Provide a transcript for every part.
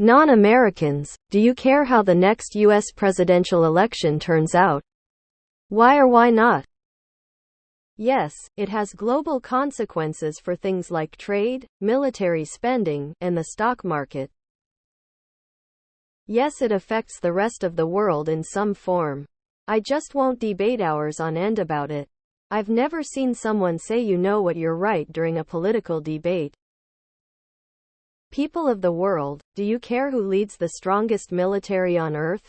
Non-Americans, do you care how the next U.S. presidential election turns out? Why or why not? Yes, it has global consequences for things like trade, military spending, and the stock market. Yes, it affects the rest of the world in some form. I just won't debate hours on end about it. I've never seen someone say you know what you're right during a political debate. People of the world, do you care who leads the strongest military on earth?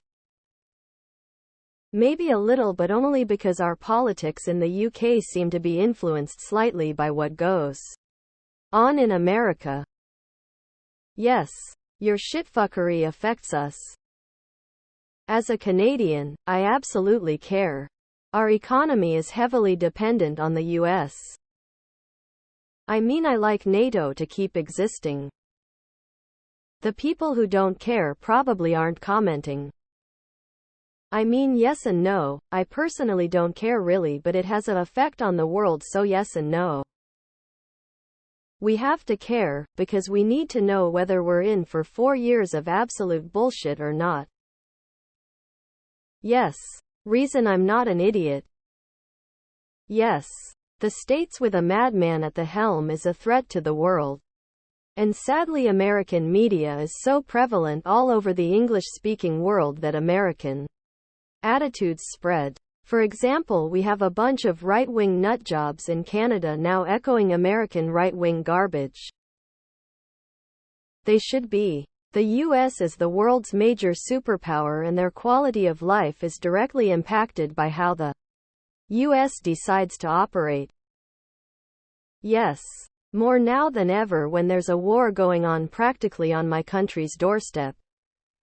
Maybe a little, but only because our politics in the UK seem to be influenced slightly by what goes on in America. Yes, your shitfuckery affects us. As a Canadian, I absolutely care. Our economy is heavily dependent on the US. I mean, I like NATO to keep existing. The people who don't care probably aren't commenting. I mean, yes and no. I personally don't care really, but it has an effect on the world, so yes and no. We have to care, because we need to know whether we're in for 4 years of absolute bullshit or not. Yes. Reason I'm not an idiot. Yes. The States with a madman at the helm is a threat to the world. And sadly, American media is so prevalent all over the English-speaking world that American attitudes spread. For example, we have a bunch of right-wing nutjobs in Canada now echoing American right-wing garbage. They should be. The US is the world's major superpower, and their quality of life is directly impacted by how the US decides to operate. Yes. More now than ever when there's a war going on practically on my country's doorstep.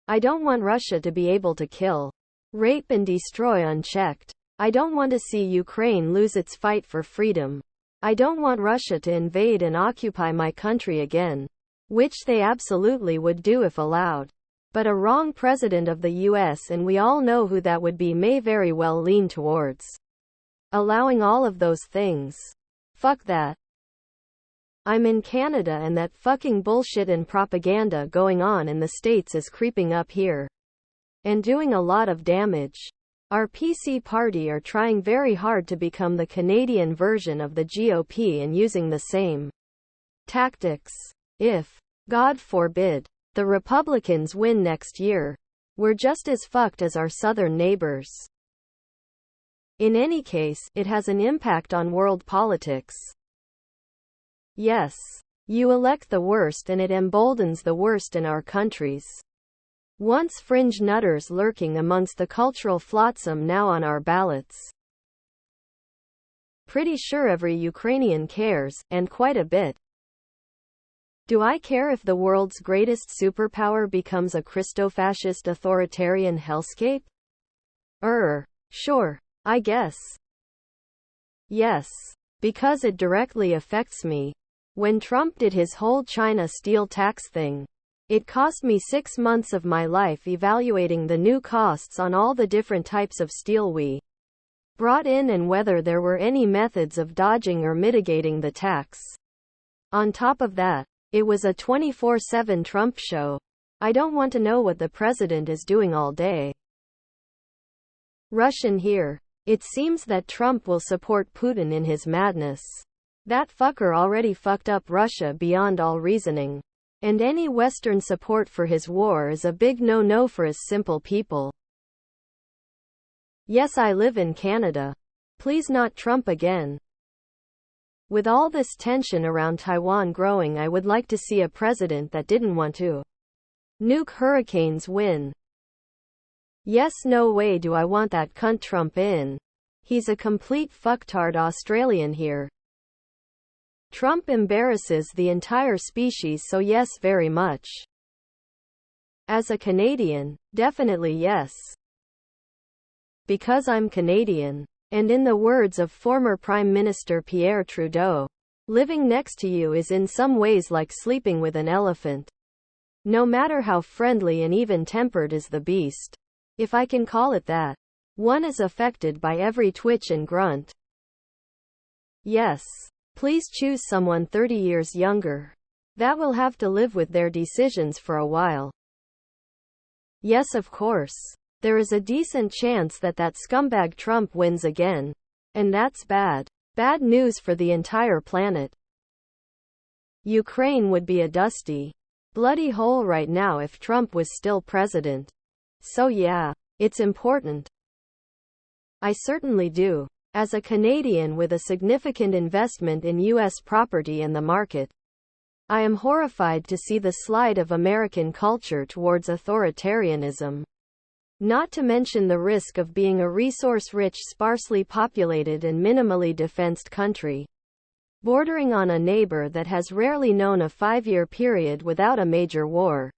I don't want Russia to be able to kill, rape and destroy unchecked. I don't want to see Ukraine lose its fight for freedom. I don't want Russia to invade and occupy my country again, which they absolutely would do if allowed. But a wrong president of the US, and we all know who that would be, may very well lean towards allowing all of those things. Fuck that. I'm in Canada, and that fucking bullshit and propaganda going on in the States is creeping up here and doing a lot of damage. Our PC party are trying very hard to become the Canadian version of the GOP and using the same tactics. If, God forbid, the Republicans win next year, we're just as fucked as our southern neighbors. In any case, it has an impact on world politics. Yes. You elect the worst, and it emboldens the worst in our countries. Once fringe nutters lurking amongst the cultural flotsam, now on our ballots. Pretty sure every Ukrainian cares, and quite a bit. Do I care if the world's greatest superpower becomes a Christo-fascist authoritarian hellscape? Sure, I guess. Yes. Because it directly affects me. When Trump did his whole China steel tax thing, it cost me 6 months of my life evaluating the new costs on all the different types of steel we brought in and whether there were any methods of dodging or mitigating the tax. On top of that, it was a 24/7 Trump show. I don't want to know what the president is doing all day. Russian here. It seems that Trump will support Putin in his madness. That fucker already fucked up Russia beyond all reasoning. And any Western support for his war is a big no-no for his simple people. Yes, I live in Canada. Please not Trump again. With all this tension around Taiwan growing, I would like to see a president that didn't want to nuke hurricanes win. Yes, no way do I want that cunt Trump in. He's a complete fucktard Australian here. Trump embarrasses the entire species, so yes, very much. As a Canadian, definitely yes. Because I'm Canadian. And in the words of former Prime Minister Pierre Trudeau, living next to you is in some ways like sleeping with an elephant. No matter how friendly and even-tempered is the beast, if I can call it that, one is affected by every twitch and grunt. Yes. Please choose someone 30 years younger. That will have to live with their decisions for a while. Yes, of course. There is a decent chance that that scumbag Trump wins again. And that's bad. Bad news for the entire planet. Ukraine would be a dusty, bloody hole right now if Trump was still president. So yeah, it's important. I certainly do. As a Canadian with a significant investment in U.S. property and the market, I am horrified to see the slide of American culture towards authoritarianism. Not to mention the risk of being a resource-rich, sparsely populated and minimally defensed country, bordering on a neighbor that has rarely known a 5-year period without a major war.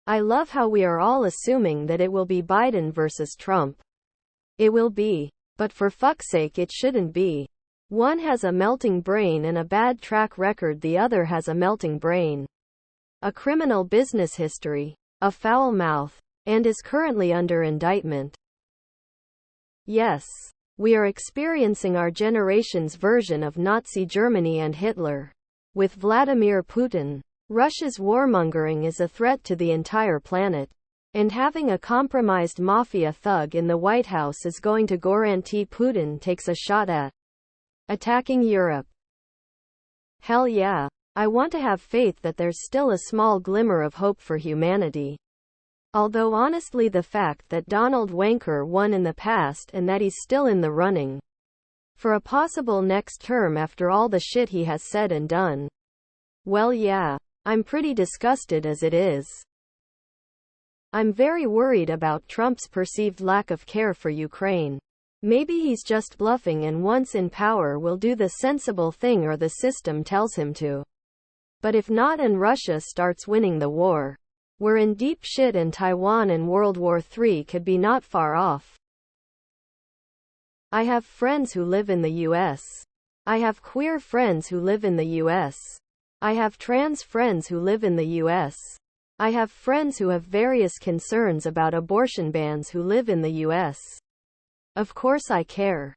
I love how we are all assuming that it will be Biden versus Trump. It will be. But for fuck's sake, it shouldn't be. One has a melting brain and a bad track record, the other has a melting brain, a criminal business history, a foul mouth, and is currently under indictment. Yes, we are experiencing our generation's version of Nazi Germany and Hitler. With Vladimir Putin, Russia's warmongering is a threat to the entire planet. And having a compromised mafia thug in the White House is going to guarantee Putin takes a shot at attacking Europe. Hell yeah. I want to have faith that there's still a small glimmer of hope for humanity. Although honestly, the fact that Donald Wanker won in the past and that he's still in the running for a possible next term after all the shit he has said and done, well yeah, I'm pretty disgusted as it is. I'm very worried about Trump's perceived lack of care for Ukraine. Maybe he's just bluffing and once in power will do the sensible thing or the system tells him to. But if not and Russia starts winning the war, we're in deep shit, and Taiwan and World War III could be not far off. I have friends who live in the US. I have queer friends who live in the US. I have trans friends who live in the US. I have friends who have various concerns about abortion bans who live in the US. Of course I care.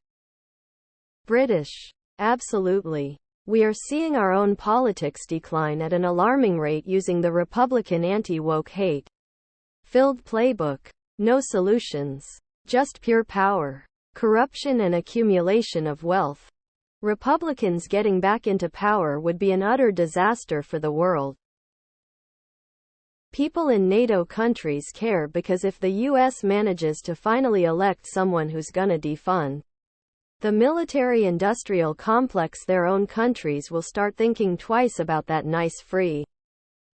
British. Absolutely. We are seeing our own politics decline at an alarming rate using the Republican anti-woke hate-filled playbook. No solutions. Just pure power, corruption and accumulation of wealth. Republicans getting back into power would be an utter disaster for the world. People in NATO countries care because if the US manages to finally elect someone who's gonna defund the military-industrial complex, their own countries will start thinking twice about that nice free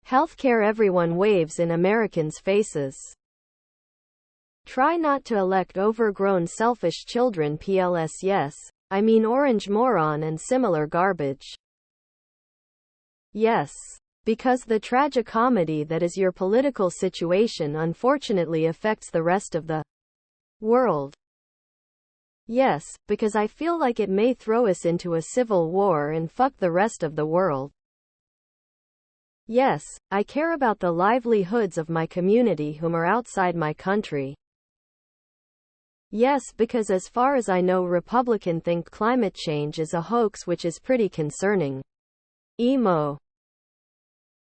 healthcare everyone waves in Americans' faces. Try not to elect overgrown selfish children, PLS yes, I mean orange moron and similar garbage. Yes. Because the tragicomedy that is your political situation unfortunately affects the rest of the world. Yes, because I feel like it may throw us into a civil war and fuck the rest of the world. Yes, I care about the livelihoods of my community whom are outside my country. Yes, because as far as I know, Republicans think climate change is a hoax, which is pretty concerning. Emo.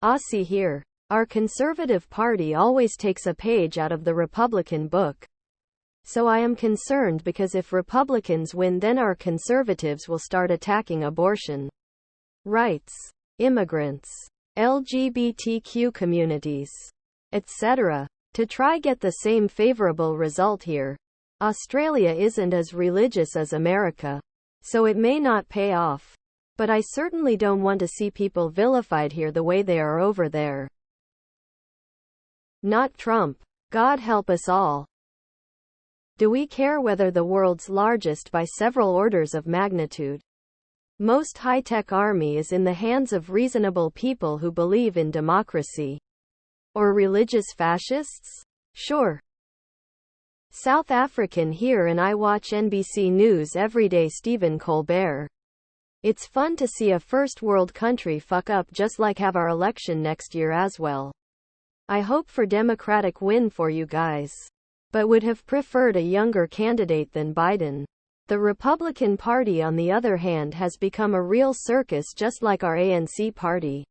Aussie here. Our conservative party always takes a page out of the Republican book. So I am concerned because if Republicans win, then our conservatives will start attacking abortion rights, immigrants, LGBTQ communities, etc. To try get the same favorable result here. Australia isn't as religious as America, so it may not pay off. But I certainly don't want to see people vilified here the way they are over there. Not Trump. God help us all. Do we care whether the world's largest by several orders of magnitude, most high-tech army is in the hands of reasonable people who believe in democracy? Or religious fascists? Sure. South African here and I watch NBC News every day. Stephen Colbert. It's fun to see a first world country fuck up, just like have our election next year as well. I hope for Democratic win for you guys. But would have preferred a younger candidate than Biden. The Republican Party on the other hand has become a real circus, just like our ANC party.